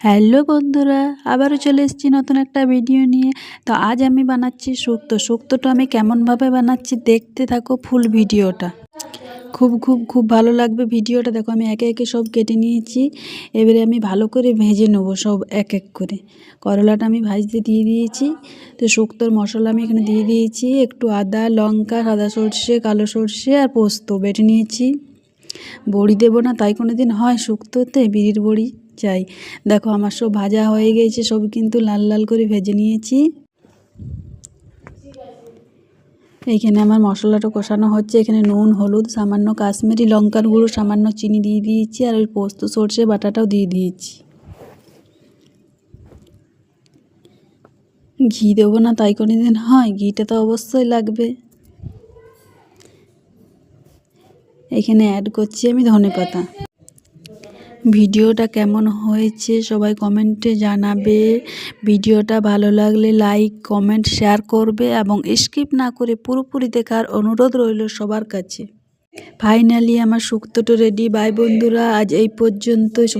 Hello বন্ধুরা, আবারও চলে এসেছি নতুন একটা ভিডিও নিয়ে। তো আজ আমি বানাচ্ছি শুক্তো। শুক্তোটা আমি কেমনভাবে বানাচ্ছি দেখতে থাকো ফুল ভিডিওটা। খুব ভালো লাগবে ভিডিওটা। দেখো আমি একে একে সব কেটে নিয়েছি। এবারে আমি ভালো করে ভেজে নেবো সব এক এক করে। করলাটা আমি ভাজতে দিয়ে দিয়েছি। তো শুক্তোর মশলা আমি এখানে দিয়ে দিয়েছি। একটু আদা, লঙ্কা, সাদা সর্ষে, কালো সর্ষে আর পোস্ত বেটে নিয়েছি। বড়ি দেবো না তাই কোনো দিন হয় শুক্তোতে, বিরির বড়ি চাই। দেখো আমার সব ভাজা হয়ে গেছে, সব কিন্তু লাল লাল করে ভেজে নিয়েছি। এইখানে আমার মশলাটা কষানো হচ্ছে। এখানে নুন, হলুদ, সামান্য কাশ্মীরি লঙ্কার গুঁড়ো, সামান্য চিনি দিয়ে দিয়েছি আর ওই পোস্ত সর্ষে বাটাটাও দিয়ে দিয়েছি। ঘি দেবো না তাই কোনো দিন হয়, ঘিটা তো অবশ্যই লাগবে। এখানে অ্যাড করছি আমি ধনেপাতা। ভিডিওটা কেমন হয়েছে সবাই কমেন্টে জানাবে। ভিডিওটা ভালো লাগলে লাইক, কমেন্ট, শেয়ার করবে এবং স্কিপ না করে পুরোপুরি দেখার অনুরোধ রইল সবার কাছে। ফাইনালি আমার শুক্তোটা রেডি। বাই বন্ধুরা, আজ এই পর্যন্ত।